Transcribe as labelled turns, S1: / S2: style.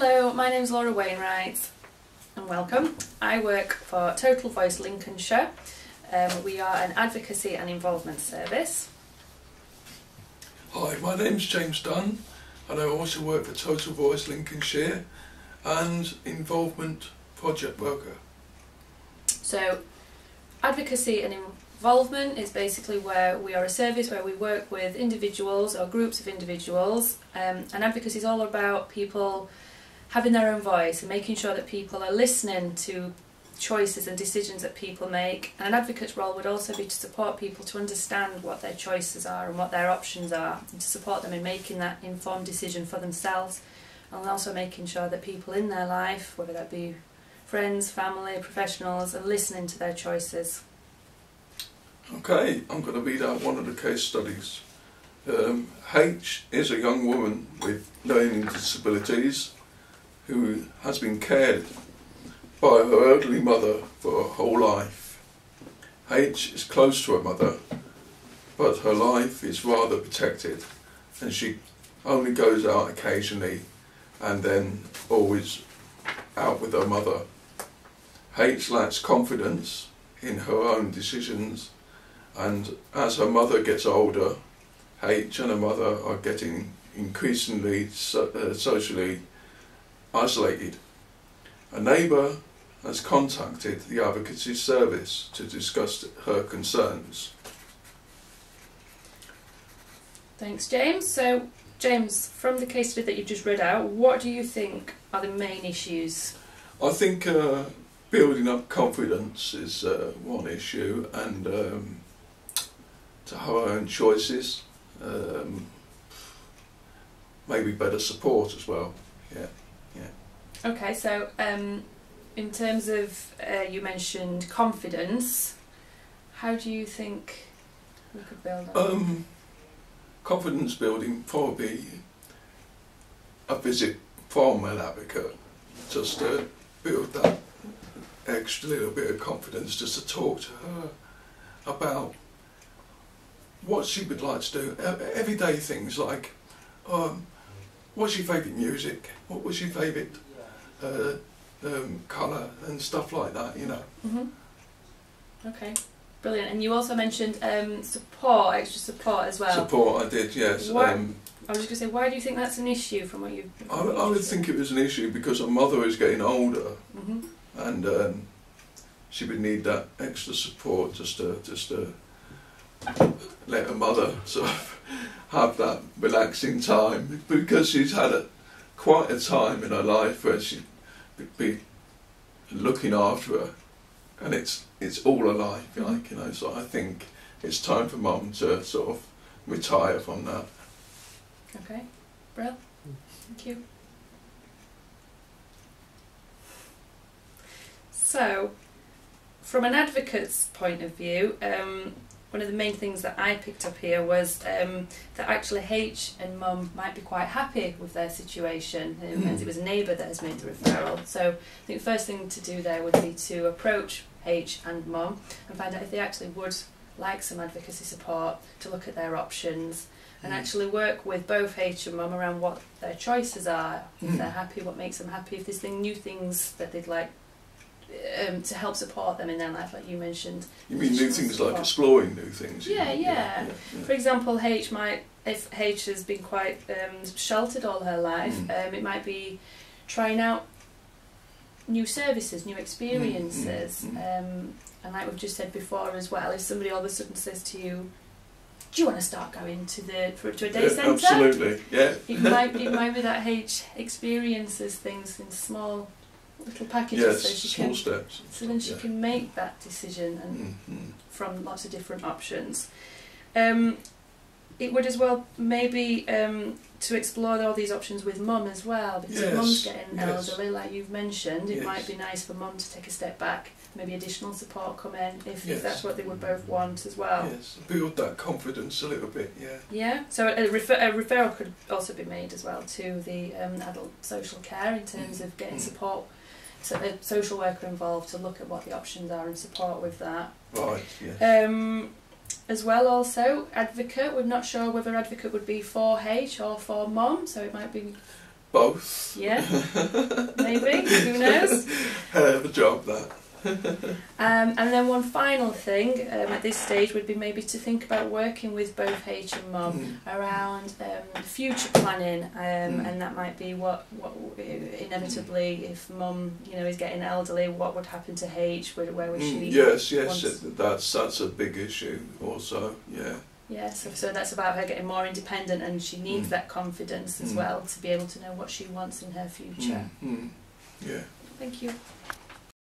S1: Hello, my name's Laura Wainwright and welcome. I work for Total Voice Lincolnshire. We are an advocacy and involvement service.
S2: Hi, my name's James Dunn and I also work for Total Voice Lincolnshire and involvement project worker.
S1: So advocacy and involvement is basically where we are a service where we work with individuals or groups of individuals, and advocacy is all about people having their own voice and making sure that people are listening to choices and decisions that people make. And an advocate's role would also be to support people to understand what their choices are and what their options are, and to support them in making that informed decision for themselves, and also making sure that people in their life, whether that be friends, family, professionals, are listening to their choices.
S2: Okay, I'm going to read out one of the case studies. H is a young woman with learning disabilities who has been cared by her elderly mother for her whole life. H is close to her mother, but her life is rather protected and she only goes out occasionally and then always out with her mother. H lacks confidence in her own decisions, and as her mother gets older, H and her mother are getting increasingly socially isolated. A neighbour has contacted the advocacy service to discuss her concerns.
S1: Thanks, James. So, James, from the case study that you've just read out, what do you think are the main issues?
S2: I think building up confidence is one issue, and to have our own choices, maybe better support as well. Yeah.
S1: Okay, so in terms of, you mentioned confidence, how do you think we could build on
S2: confidence building, probably a visit from an advocate, just to build that extra little bit of confidence, just to talk to her about what she would like to do. Everyday things like, what's your favourite music? What was your favourite colour and stuff like that, you know.
S1: Okay, brilliant. And you also mentioned support, extra support as well.
S2: Support, I did, yes.
S1: I was just going to say, why do you think that's an issue from what you've...
S2: I would think it was an issue because her mother is getting older, and she would need that extra support just to let her mother sort of have that relaxing time, because she's had quite a time in her life where she'd be looking after her, and it's all her life, like, you know. So I think it's time for mum to sort of retire from that.
S1: Okay, Brill, thank you. So, from an advocate's point of view, one of the main things that I picked up here was that actually H and Mum might be quite happy with their situation, as it was a neighbour that has made the referral. So I think the first thing to do there would be to approach H and Mum and find out if they actually would like some advocacy support, to look at their options and actually work with both H and Mum around what their choices are, if they're happy, what makes them happy, if there's new things that they'd like to help support them in their life, like you mentioned. You
S2: mean new things support, like exploring new things?
S1: Yeah. For example, if H has been quite sheltered all her life, it might be trying out new services, new experiences, and like we've just said before as well, if somebody all of a sudden says to you, do you want to start going to a day centre?
S2: Absolutely, yeah.
S1: It might be that H experiences things in small little packages,
S2: small steps.
S1: So then she can make that decision and from lots of different options. It would as well maybe to explore all these options with Mum as well, because if Mum's getting elderly, like you've mentioned, it might be nice for Mum to take a step back, maybe additional support come in if that's what they would both want as well.
S2: Yes, build that confidence a little bit,
S1: Yeah, so a referral could also be made as well to the adult social care in terms of getting support. So a social worker involved to look at what the options are and support with that.
S2: Right, yes.
S1: As well also, advocate, we're not sure whether advocate would be for H or for Mum, so it might be
S2: Both.
S1: Yeah, maybe, who knows?
S2: Hell of a job, that.
S1: And then one final thing at this stage would be maybe to think about working with both H and Mum around future planning, and that might be what inevitably, if Mum, you know, is getting elderly, what would happen to H? Where would she?
S2: Yes, that's a big issue also. Yeah.
S1: Yeah, so that's about her getting more independent, and she needs that confidence as well to be able to know what she wants in her future.
S2: Yeah.
S1: Thank you.